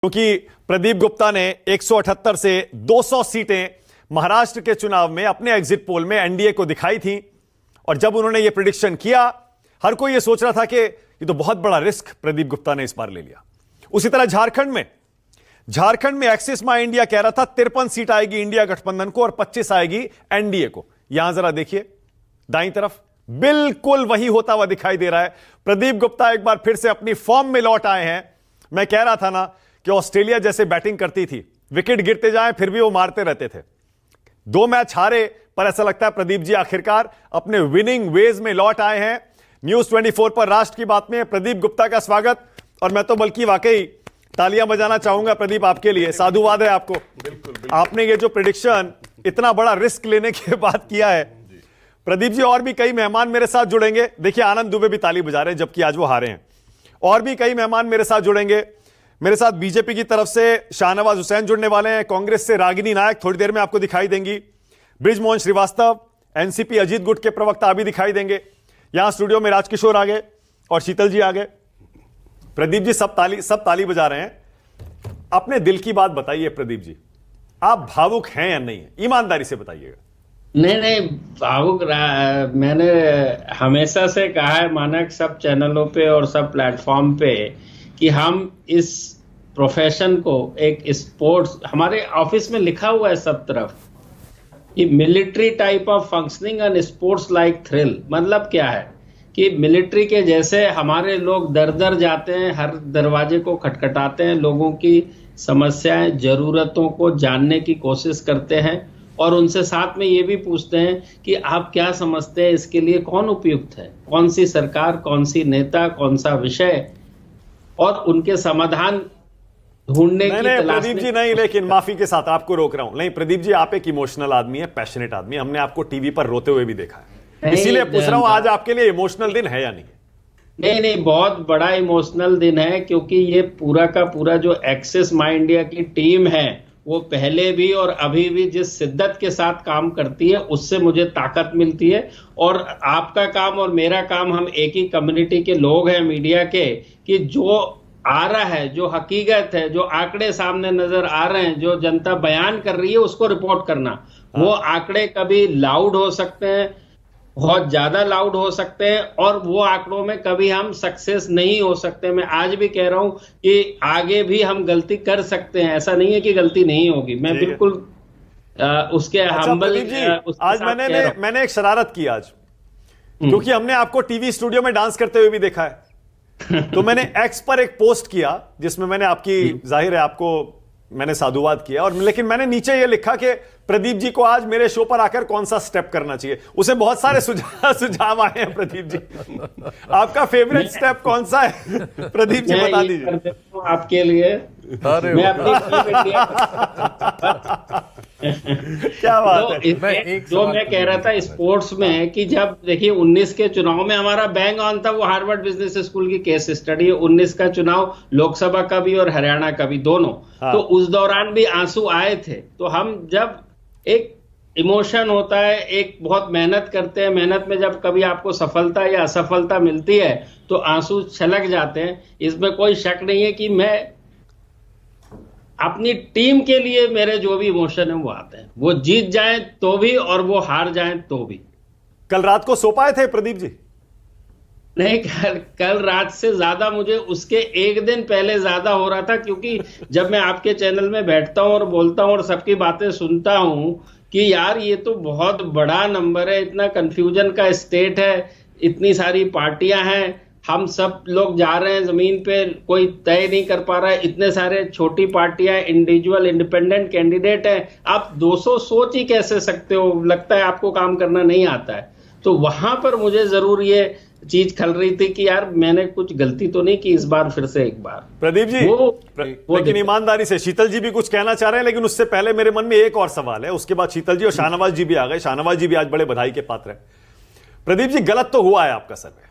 क्योंकि प्रदीप गुप्ता ने 178 से 200 सीटें महाराष्ट्र के चुनाव में अपने एग्जिट पोल में एनडीए को दिखाई थी। और जब उन्होंने यह प्रेडिक्शन किया, हर कोई यह सोच रहा था कि ये तो बहुत बड़ा रिस्क प्रदीप गुप्ता ने इस बार ले लिया। उसी तरह झारखंड में एक्सिस माई इंडिया कह रहा था 53 सीट आएगी इंडिया गठबंधन को और 25 आएगी एनडीए को। यहां जरा देखिए दाईं तरफ, बिल्कुल वही होता हुआ दिखाई दे रहा है। प्रदीप गुप्ता एक बार फिर से अपनी फॉर्म में लौट आए हैं। मैं कह रहा था ना कि ऑस्ट्रेलिया जैसे बैटिंग करती थी, विकेट गिरते जाएं फिर भी वो मारते रहते थे। 2 मैच हारे पर ऐसा लगता है प्रदीप जी आखिरकार अपने विनिंग वेज में लौट आए हैं। न्यूज 24 पर राष्ट्र की बात में प्रदीप गुप्ता का स्वागत। और मैं तो बल्कि वाकई तालियां बजाना चाहूंगा प्रदीप आपके लिए, साधुवाद है आपको। बिल्कुल। आपने ये जो प्रेडिक्शन इतना बड़ा रिस्क लेने के बाद किया है। प्रदीप जी, और भी कई मेहमान मेरे साथ जुड़ेंगे। देखिए आनंद दुबे भी ताली बजा रहे हैं जबकि आज वो हारे हैं। और भी कई मेहमान मेरे साथ जुड़ेंगे। मेरे साथ बीजेपी की तरफ से शाहनवाज हुसैन जुड़ने वाले हैं, कांग्रेस से रागिनी नायक थोड़ी देर में आपको दिखाई देंगी, बृजमोहन श्रीवास्तव, एनसीपी अजीत गुट के प्रवक्ता अभी दिखाई देंगे। यहां स्टूडियो में राजकिशोर आ गए और शीतल जी आ गए। प्रदीप जी सब ताली बजा रहे हैं। अपने दिल की बात बताइए प्रदीप जी, आप भावुक हैं या नहीं है? ईमानदारी से बताइएगा। नहीं भावुक मैंने हमेशा से कहा है, मानक सब चैनलों पे और सब प्लेटफॉर्म पे, कि हम इस प्रोफेशन को एक स्पोर्ट्स, हमारे ऑफिस में लिखा हुआ है सब तरफ कि military type of functioning and sports like thrill. मतलब क्या है कि मिलिट्री के जैसे हमारे लोग दर दर जाते हैं, हर दरवाजे को खटखटाते हैं, लोगों की समस्याएं जरूरतों को जानने की कोशिश करते हैं और उनसे साथ में ये भी पूछते हैं कि आप क्या समझते हैं, इसके लिए कौन उपयुक्त है, कौन सी सरकार, कौन सी नेता, कौन सा विषय, और उनके समाधान ढूंढने की तलाश। प्रदीप जी नहीं, लेकिन माफी के साथ आपको रोक रहा हूं। नहीं प्रदीप जी, आप एक इमोशनल आदमी है, पैशनेट आदमी। हमने आपको टीवी पर रोते हुए भी देखा है, इसीलिए पूछ रहा हूं आज आपके लिए इमोशनल दिन है या नहीं? नहीं, बहुत बड़ा इमोशनल दिन है, क्योंकि ये पूरा का पूरा जो एक्सिस माई इंडिया की टीम है वो पहले भी और अभी भी जिस शिद्दत के साथ काम करती है उससे मुझे ताकत मिलती है। और आपका काम और मेरा काम, हम एक ही कम्युनिटी के लोग हैं मीडिया के, कि जो आ रहा है, जो हकीकत है, जो आंकड़े सामने नजर आ रहे हैं, जो जनता बयान कर रही है, उसको रिपोर्ट करना। वो आंकड़े कभी लाउड हो सकते हैं, बहुत ज्यादा लाउड हो सकते हैं, और वो आंकड़ों में कभी हम सक्सेस नहीं हो सकते। मैं आज भी कह रहा हूं कि आगे भी हम गलती कर सकते हैं, ऐसा नहीं है कि गलती नहीं होगी। मैं बिल्कुल उसके हम्बल। आज मैंने एक शरारत की आज, क्योंकि हमने आपको टीवी स्टूडियो में डांस करते हुए भी देखा है। तो मैंने एक्स पर एक पोस्ट किया जिसमें मैंने आपकी, जाहिर है आपको मैंने साधुवाद किया, और लेकिन मैंने नीचे ये लिखा कि प्रदीप जी को आज मेरे शो पर आकर कौन सा स्टेप करना चाहिए। उसे बहुत सारे सुझाव आए हैं। प्रदीप जी, आपका फेवरेट स्टेप कौन सा है? प्रदीप जी बता दीजिए आपके लिए। मैं अपनी क्या बात है। जो मैं कह रहा था स्पोर्ट्स में, कि जब देखिए 19 के चुनाव में हमारा बैंग ऑन था, वो हार्वर्ड बिजनेस स्कूल की केस स्टडी है। 19 का चुनाव लोकसभा का भी और हरियाणा का भी, दोनों। तो उस दौरान भी आंसू आए थे। तो हम जब एक इमोशन होता है, एक बहुत मेहनत करते हैं, मेहनत में जब कभी आपको सफलता या असफलता मिलती है तो आंसू छलक जाते हैं। इसमें कोई शक नहीं है कि मैं अपनी टीम के लिए, मेरे जो भी इमोशन है वो आते हैं, वो जीत जाए तो भी और वो हार जाए तो भी। कल रात को सो पाए थे प्रदीप जी? नहीं, कल रात से ज्यादा मुझे उसके एक दिन पहले ज्यादा हो रहा था, क्योंकि जब मैं आपके चैनल में बैठता हूं और बोलता हूं और सबकी बातें सुनता हूं कि यार ये तो बहुत बड़ा नंबर है, इतना कंफ्यूजन का स्टेट है, इतनी सारी पार्टियां हैं, हम सब लोग जा रहे हैं जमीन पे, कोई तय नहीं कर पा रहा है, इतने सारे छोटी पार्टियां, इंडिविजुअल इंडिपेंडेंट कैंडिडेट हैं, आप 200 सोच ही कैसे सकते हो? लगता है आपको काम करना नहीं आता है। तो वहां पर मुझे जरूर ये चीज खल रही थी कि यार मैंने कुछ गलती तो नहीं की इस बार, फिर से एक बार। प्रदीप जी, लेकिन ईमानदारी से, शीतल जी भी कुछ कहना चाह रहे हैं, लेकिन उससे पहले मेरे मन में एक और सवाल है। उसके बाद शीतल जी और शाहनवाज जी भी आ गए। शाहनवाज जी भी आज बड़े बधाई के पात्र हैं। प्रदीप जी, गलत तो हुआ है आपका सर्वे,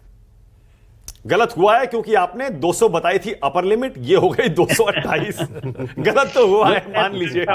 गलत हुआ है, क्योंकि आपने 200 बताई थी अपर लिमिट, ये हो गई 228। गलत तो हुआ है, मान लीजिए।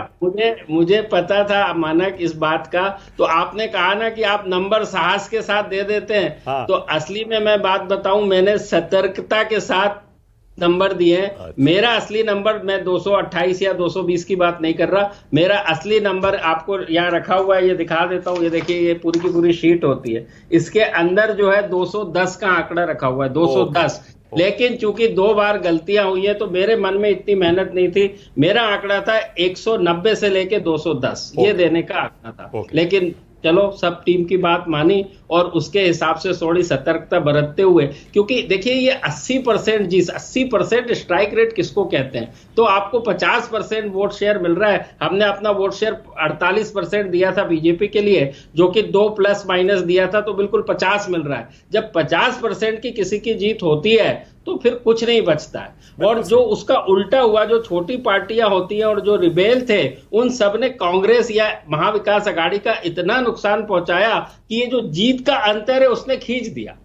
मुझे पता था मानक इस बात का। तो आपने कहा ना कि आप नंबर साहस के साथ दे देते हैं। तो असली में मैं बात बताऊं, मैंने सतर्कता के साथ नंबर दिए हैं। मेरा असली नंबर, मैं 228 या 220 की बात नहीं कर रहा, मेरा असली नंबर आपको यहाँ रखा हुआ है, ये दिखा देता हूँ। ये देखिए, ये पूरी की पूरी शीट होती है, इसके अंदर जो है 210 का आंकड़ा रखा हुआ है, 210। लेकिन चूंकि 2 बार गलतियां हुई है तो मेरे मन में इतनी मेहनत नहीं थी। मेरा आंकड़ा था 190 से लेके 210, ये देने का आंकड़ा था। लेकिन चलो, सब टीम की बात मानी और उसके हिसाब से थोड़ी सतर्कता बरतते हुए, क्योंकि देखिए ये 80% जीत, 80% स्ट्राइक रेट किसको कहते हैं? तो आपको 50% वोट शेयर मिल रहा है। हमने अपना वोट शेयर 48% दिया था बीजेपी के लिए, जो कि 2 प्लस माइनस दिया था, तो बिल्कुल 50 मिल रहा है। जब 50% की किसी की जीत होती है तो फिर कुछ नहीं बचता है। और जो उसका उल्टा हुआ, जो छोटी पार्टियां होती हैं और जो रिबेल थे, उन सब ने कांग्रेस या महाविकास आघाड़ी का इतना नुकसान पहुंचाया कि ये जो जीत का अंतर है उसने खींच दिया।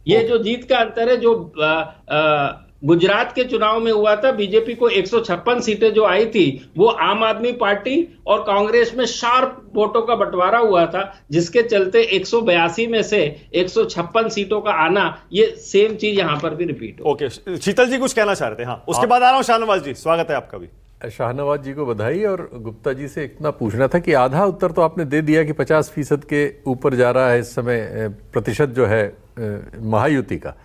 ये जो जीत का अंतर है, जो गुजरात के चुनाव में हुआ था, बीजेपी को 156 सीटें जो आई थी, वो आम आदमी पार्टी और कांग्रेस में शार्प वोटों का बंटवारा हुआ था, जिसके चलते 182 में से 156 सीटों का आना, ये सेम चीज यहां पर भी रिपीट हो। ओके, शीतल जी कुछ कहना चाह रहे थे? हाँ, उसके बाद आ रहा हूं शाहनवाज जी, स्वागत है आपका भी। शाहनवाज जी को बधाई। और गुप्ता जी से इतना पूछना था कि आधा उत्तर तो आपने दे दिया कि 50% के ऊपर जा रहा है इस समय प्रतिशत जो है महायुति का।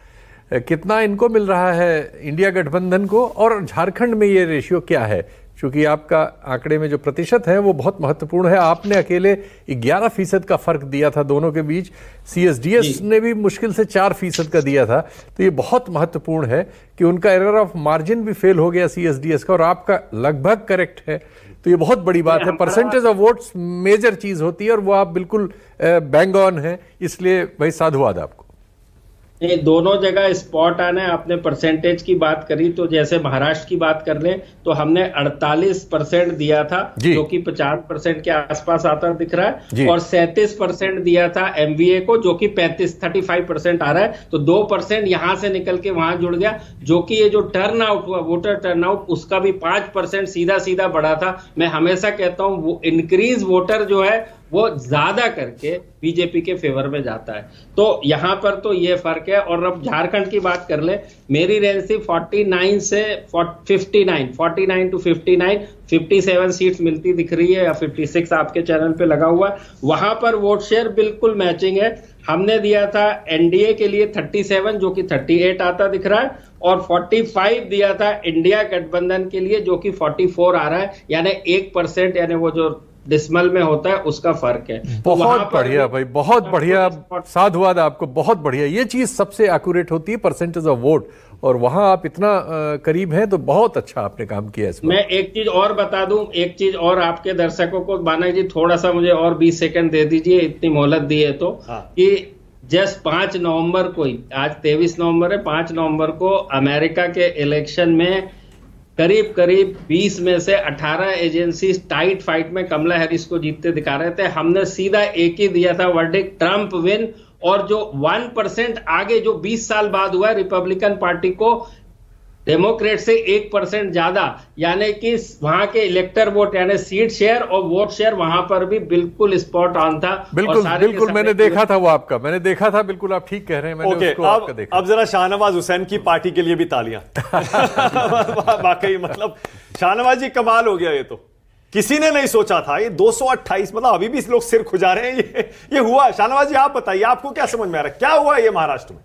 कितना इनको मिल रहा है इंडिया गठबंधन को, और झारखंड में ये रेशियो क्या है? क्योंकि आपका आंकड़े में जो प्रतिशत है वो बहुत महत्वपूर्ण है। आपने अकेले 11% का फर्क दिया था दोनों के बीच, CSDS ने भी मुश्किल से 4% का दिया था। तो ये बहुत महत्वपूर्ण है कि उनका एरर ऑफ मार्जिन भी फेल हो गया CSDS का, और आपका लगभग करेक्ट है। तो ये बहुत बड़ी बात है। परसेंटेज ऑफ वोट्स मेजर चीज होती है, और वो आप बिल्कुल बैंग ऑन है। इसलिए भाई साधुवाद आपको। ये दोनों जगह स्पॉट आना है। आपने परसेंटेज की बात करी, तो जैसे महाराष्ट्र की बात कर लें तो हमने 48% दिया था, जो कि 50% के आसपास आता दिख रहा है, और 37% दिया था MVA को, जो कि 35% आ रहा है। तो 2% यहां से निकल के वहां जुड़ गया, जो कि ये जो टर्न आउट हुआ, वोटर टर्न आउट, उसका भी 5% सीधा सीधा बढ़ा था। मैं हमेशा कहता हूं वो इंक्रीज वोटर जो है वो ज्यादा करके बीजेपी के फेवर में जाता है। तो यहां पर तो ये फर्क है। और अब झारखंड की बात कर ले, मेरी रेंज थी 49 से 59, 49 टू 59, 57 सीट्स मिलती दिख रही है, या 56 आपके चैनल पे लगा हुआ है। वहां पर वोट शेयर बिल्कुल मैचिंग है। हमने दिया था एनडीए के लिए 37, जो कि 38 आता दिख रहा है, और 45 दिया था इंडिया गठबंधन के लिए, जो कि 44 आ रहा है। यानी 1%, यानी वो जो डिसमल में होता है उसका फर्क है। बहुत बढ़िया भाई, बहुत बढ़िया, साधुवाद आपको, बहुत बढ़िया। ये चीज सबसे एक्यूरेट होती है, परसेंटेज ऑफ वोट, और वहां आप इतना करीब हैं, तो बहुत अच्छा आपने काम किया इसमें। मैं एक चीज और बता दूं, एक चीज और आपके दर्शकों को, माना जी थोड़ा सा मुझे और 20 सेकंड दे दीजिए, इतनी मोहलत दी है तो, कि जस्ट 5 नवंबर को ही, आज 23 नवंबर है, 5 नवंबर को अमेरिका के इलेक्शन में करीब करीब 20 में से 18 एजेंसी टाइट फाइट में कमला हैरिस को जीतते दिखा रहे थे। हमने सीधा एक ही दिया था वर्डिक्ट, ट्रंप विन। और जो 1% आगे जो 20 साल बाद हुआ है रिपब्लिकन पार्टी को डेमोक्रेट से 1% ज्यादा, यानी कि वहां के इलेक्टर वोट यानी सीट शेयर और वोट शेयर वहां पर भी बिल्कुल स्पॉट ऑन था। बिल्कुल बिल्कुल, मैंने देखा था वो आपका, मैंने देखा था, बिल्कुल आप ठीक कह रहे हैं। मैंने उसको आपका देखा। अब जरा शाहनवाज हुसैन की पार्टी के लिए भी तालियां। वाकई मतलब शाहनवाज जी कमाल हो गया। ये तो किसी ने नहीं सोचा था। ये 228, मतलब अभी भी लोग सिर खुजा रहे हैं। ये हुआ। शाहनवाज जी आप बताइए, आपको क्या समझ में आ रहा है, क्या हुआ ये महाराष्ट्र में?